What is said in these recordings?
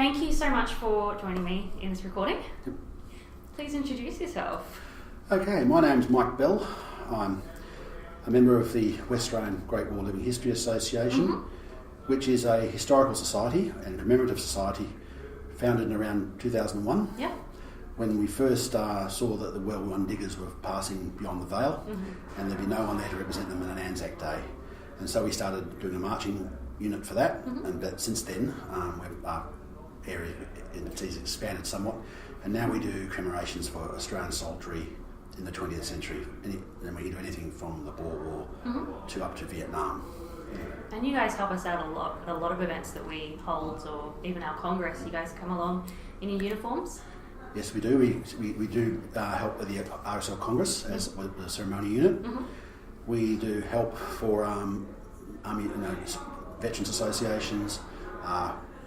thank you so much for joining me in this recording. Please introduce yourself. Okay, my name's Mike Bell. I'm a member of the West Australian Great War Living History Association, which is a historical society and commemorative society founded in around 2001. Yeah. When we first saw that the well-run diggers were passing beyond the Vale, and there'd be no one there to represent them on an Anzac Day. And so we started doing a marching unit for that, but since then our area has expanded somewhat, and now we do commemorations for Australian soldiery in the 20th century, and we can do anything from the Boer War to up to Vietnam. And you guys help us out a lot at a lot of events that we hold, or even our Congress. You guys come along in your uniforms. Yes, we do. We do help with the RSL Congress as with the ceremony unit. We do help for army, veterans associations,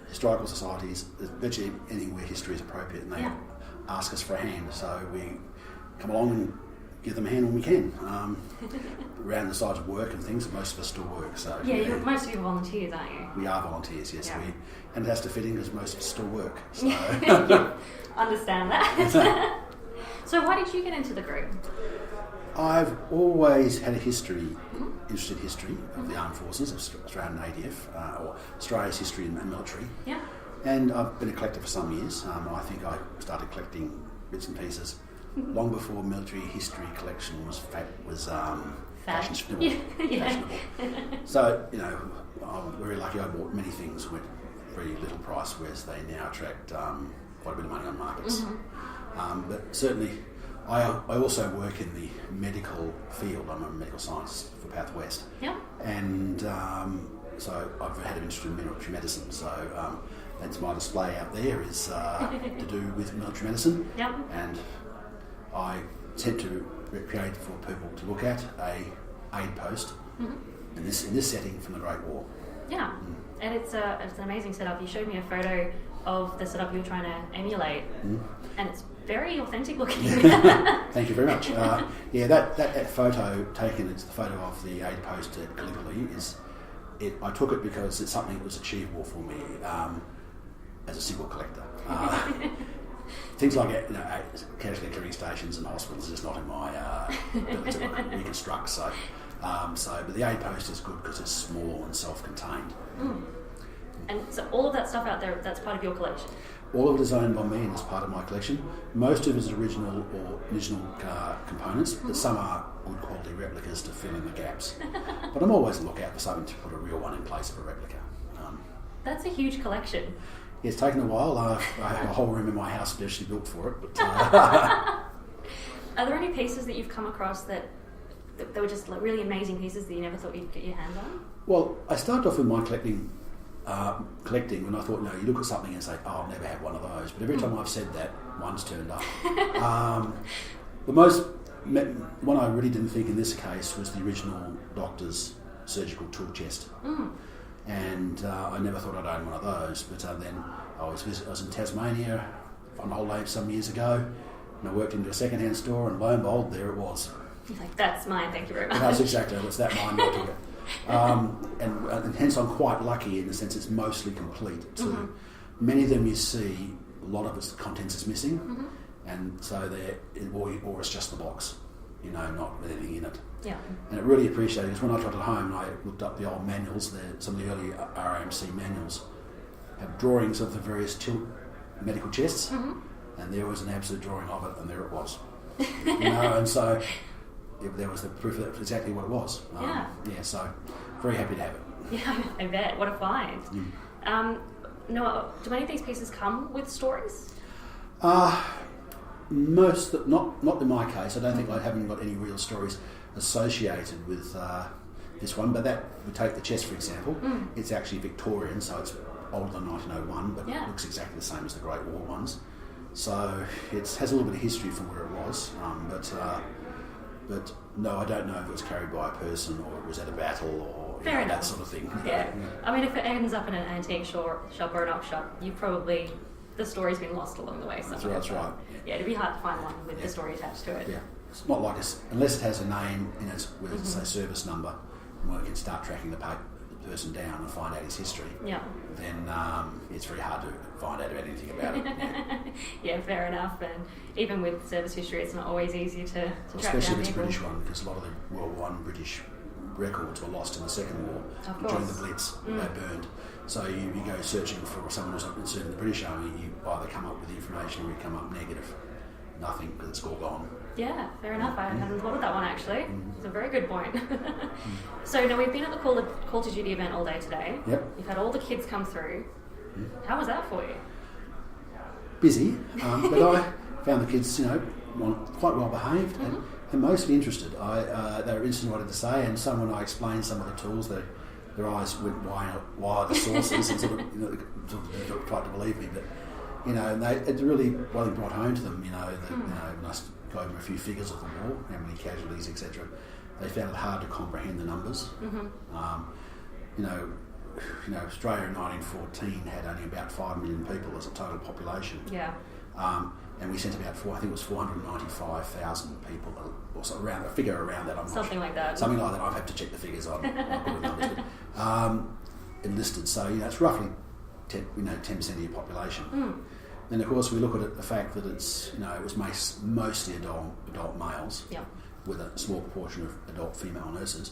historical societies, virtually anything where history is appropriate, and they ask us for a hand. So we come along and give them a hand when we can. Around the sides of work and things, most of us still work. So most of you are volunteers, aren't you? We are volunteers, yes. Yeah. And it has to fit in because most of us still work. So. Understand that. So why did you get into the group? I've always had a history, interested history of the armed forces, of Australian ADF, or Australia's history in the military. Yeah. And I've been a collector for some years. I think I started collecting bits and pieces long before military history collection was fashionable. So, I'm very lucky. I bought many things with very little price, whereas they now attract quite a bit of money on markets. But certainly, I also work in the medical field. I'm a medical scientist for Path West. Yeah. And so I've had an interest in military medicine. So that's my display out there is to do with military medicine. Yep. And I tend to create for people to look at a aid post in this setting from the Great War. Yeah. And it's an amazing setup. You showed me a photo of the setup you were trying to emulate, and it's very authentic looking. Thank you very much. That photo taken, it's the photo of the aid post at Gallipoli. I took it because it's something that was achievable for me as a single collector. Things like casualty clearing stations and hospitals is just not in my ability to reconstruct. But the aid post is good because it's small and self-contained. And so all of that stuff out there, that's part of your collection? All of it is owned by me and is part of my collection. Most of it is original components, but some are good quality replicas to fill in the gaps. But I'm always on the lookout for something to put a real one in place of a replica. That's a huge collection. Yeah, it's taken a while. I have a whole room in my house specially built for it. But are there any pieces that you've come across that were just like really amazing pieces that you never thought you'd get your hands on? Well, I started off with my collecting when I thought, you look at something and say, I'll never have one of those. But every time I've said that, one's turned up. The one I really didn't think in this case was the original doctor's surgical tool chest. And I never thought I'd own one of those. But then I was in Tasmania on holiday some years ago, and I worked into a second-hand store, and lo and behold, there it was. You're like, that's mine, thank you very much. That's exactly, it's that mine, I took it. And hence I'm quite lucky in the sense it's mostly complete too. Many of them you see, a lot of its contents is missing, and so or it's just the box, not with anything in it. Yeah. And it really appreciated because when I got it home and I looked up the old manuals, some of the early RAMC manuals have drawings of the various tilt medical chests, and there was an absolute drawing of it, and there it was. And so there was the proof of exactly what it was. So very happy to have it. Yeah, I bet. What a find. Do any of these pieces come with stories? Most, not in my case. I don't think I haven't got any real stories associated with this one. But we take the chest for example. It's actually Victorian, so it's older than 1901, but it looks exactly the same as the Great War ones. So it has a little bit of history from where it was. But no, I don't know if it was carried by a person or it was at a battle or that sort of thing. Yeah. I mean, if it ends up in an antique shop or an op shop, the story's been lost along the way somewhere. That's right. Yeah, it'd be hard to find one with the story attached to it. Yeah. It's not like unless it has a name in it with say service number, and we can start tracking the person down and find out his history, yeah, then it's very hard to find out about anything about it. Yeah, yeah, fair enough. And even with service history, it's not always easy to track down people. Especially if it's a British one, because a lot of the World War I British records were lost in the Second War during the Blitz. They burned. So you go searching for someone who's not serving the British Army, you either come up with information or you come up negative. Nothing, because it's all gone. Yeah, fair enough. I hadn't thought of that one actually. It's a very good point. So now we've been at the Call to Duty event all day today. Yep. You've had all the kids come through. How was that for you? Busy, but I found the kids, quite well behaved and mostly interested. They were interested in what I had to say, and when I explained some of the tools, their eyes went wide, the sources, and sort of tried to believe me. But it really brought home to them. When I go over a few figures of the war, how many casualties, etc. They found it hard to comprehend the numbers. Australia in 1914 had only about 5 million people as a total population. Yeah. And we sent about 495,000 people, or so around a figure around that. Something like that. Something like that. I've had to check the figures on. Enlisted. So it's roughly 10% of your population. And of course, we look at the fact that it's it was mostly adult males, with a small proportion of adult female nurses.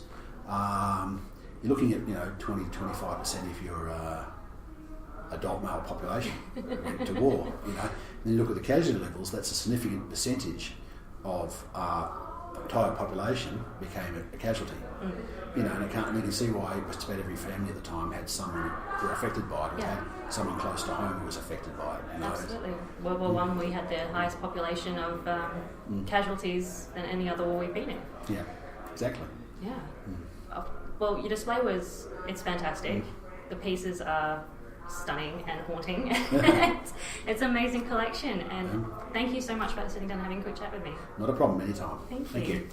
You're looking at 20-25% of your adult male population went to war. And then you look at the casualty levels. That's a significant percentage of the entire population became a casualty. And you can see why just about every family at the time had someone who were affected by it, or had someone close to home who was affected by it. Absolutely. World War I, we had the highest population of casualties than any other war we've been in. Yeah, exactly. Yeah. Well, your display it's fantastic. The pieces are stunning and haunting. It's an amazing collection, and thank you so much for sitting down and having a quick chat with me. Not a problem, anytime. Thank you.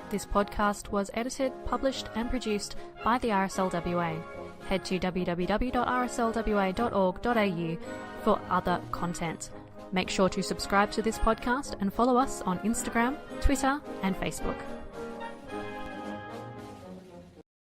This podcast was edited, published and produced by the RSLWA. Head to www.rslwa.org.au for other content. Make sure to subscribe to this podcast and follow us on Instagram, Twitter and Facebook.